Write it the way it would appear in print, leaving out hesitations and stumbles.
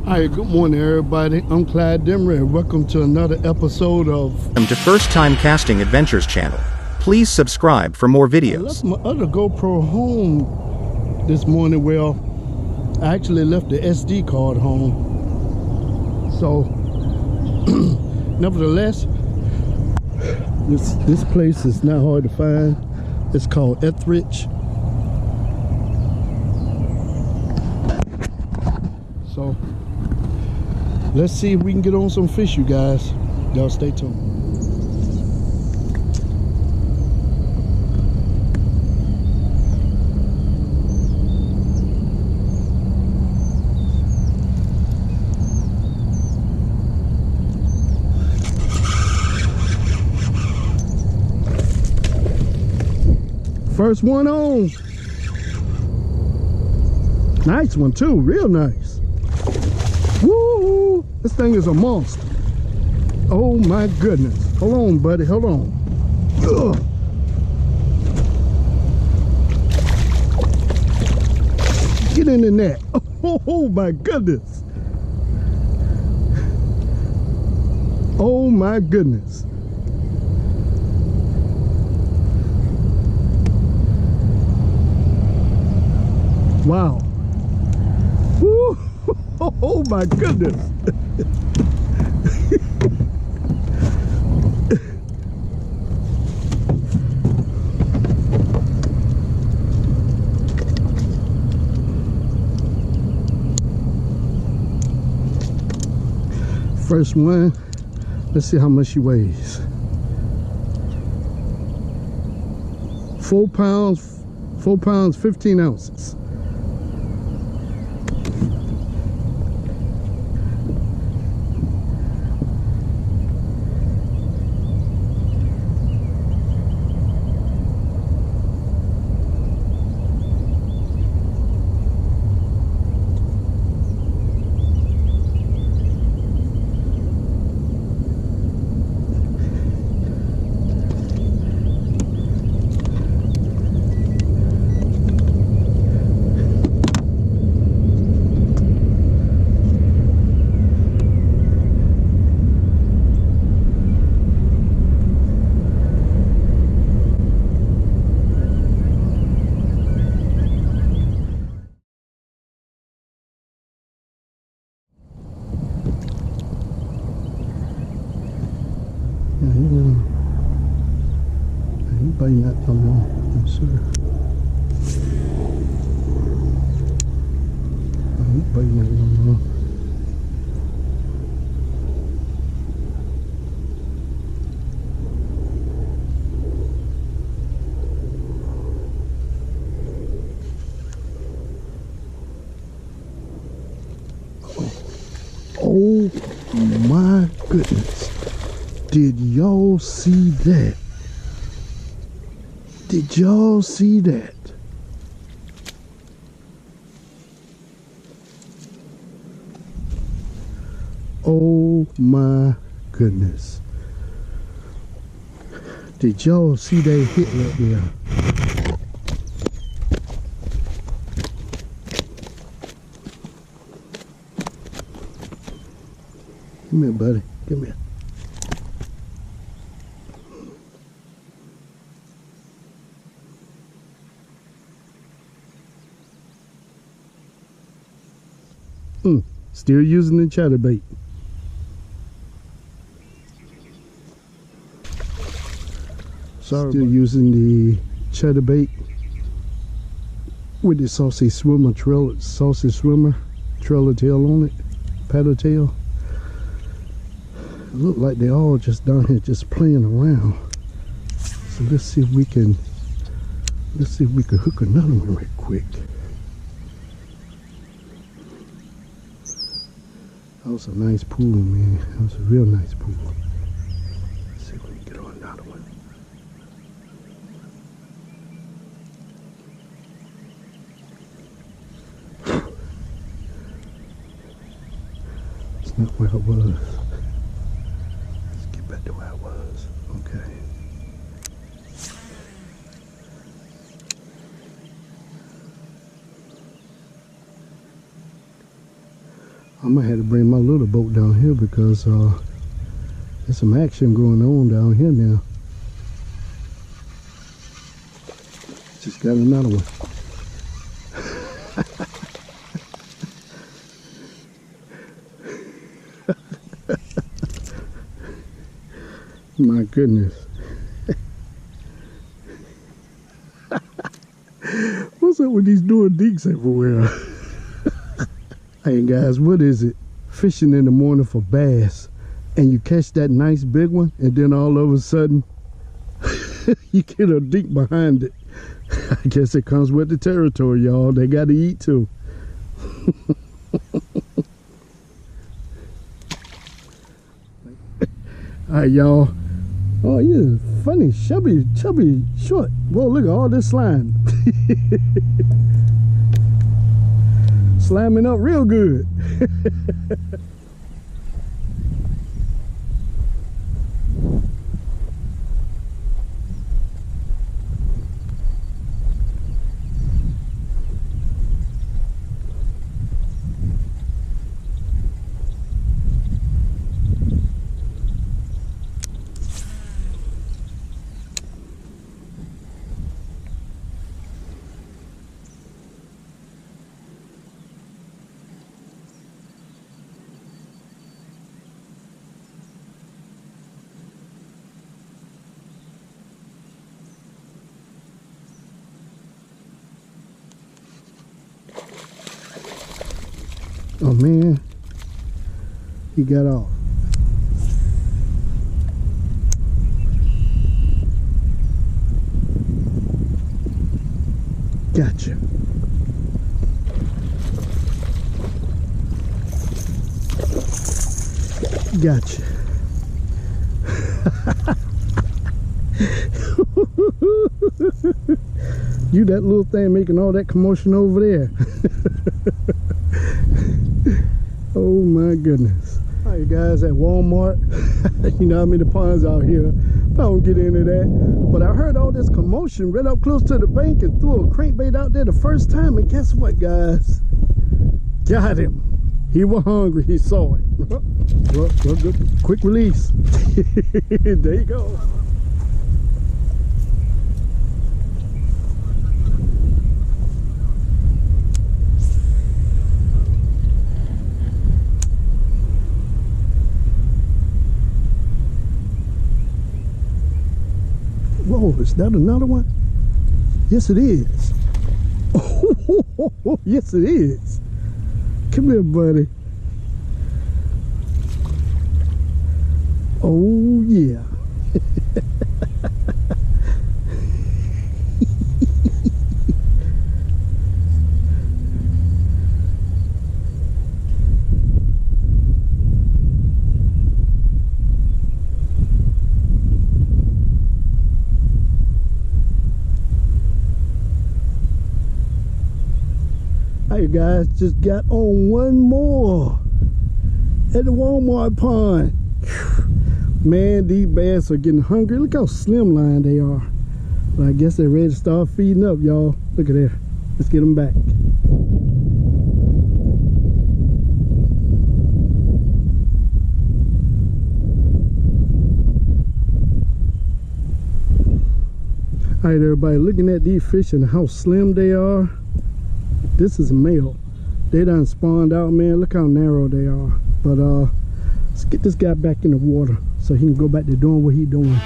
Hi, good morning, everybody. I'm Clyde Demery. Welcome to another episode of Welcome to First Time Casting Adventures channel. Please subscribe for more I videos. left my other GoPro home this morning. Well, I actually left the SD card home. So, nevertheless, this place is not hard to find. It's called Etheridge. So, let's see if we can get on some fish, you guys. Y'all stay tuned. First one on. Nice one too, real nice. Woo! This thing is a monster. Oh my goodness. Hold on, buddy, hold on. Ugh. Get in the net. Oh my goodness. Oh my goodness. Wow. Woo. Oh my goodness. First one. Let's see how much she weighs. 4 pounds, 15 ounces. Anybody not come on? Yes, sir. Anybody not come on? Oh my goodness. Did y'all see that? Did y'all see that? Oh my goodness. Did y'all see that hit right there? Come here, buddy. Come here. Still using the chatterbait. Sorry, still using the chatterbait with the saucy swimmer trailer tail on it, paddle tail. It look like they all just down here just playing around. So let's see if we can hook another one right quick. That was a nice pool, man. That was a real nice pool. Let's see if we can get on another one. It's not where I was. Let's get back to where I was. Okay. I might have to bring my little boat down here because there's some action going on down here now. Just got another one. My goodness. What's up with these dual deeks everywhere? Hey guys, what is it? Fishing in the morning for bass, and you catch that nice big one, and then all of a sudden you get a deke behind it. I guess it comes with the territory, y'all. They got to eat too. Alright, y'all. Oh, yeah, funny, chubby, short. Whoa, look at all this slime. Slamming up real good. Oh man, he got off. Gotcha. Gotcha. You that little thing making all that commotion over there. Oh my goodness. Alright guys, at Walmart, you know how many ponds out here. I don't get into that, but I heard all this commotion right up close to the bank and threw a crankbait out there the first time, and guess what guys? Got him. He was hungry, he saw it. Well, good. Quick release. There you go. Whoa, is that another one? Yes, it is. Oh, yes, it is. Come here, buddy. Oh, yeah. Hey guys, just got on one more at the Walmart pond. Man, these bass are getting hungry. Look how slimline they are. But I guess they're ready to start feeding up, y'all. Look at there. Let's get them back. All right, everybody, looking at these fish and how slim they are. This is a male. They done spawned out, man. Look how narrow they are. But let's get this guy back in the water so he can go back to doing what he's doing.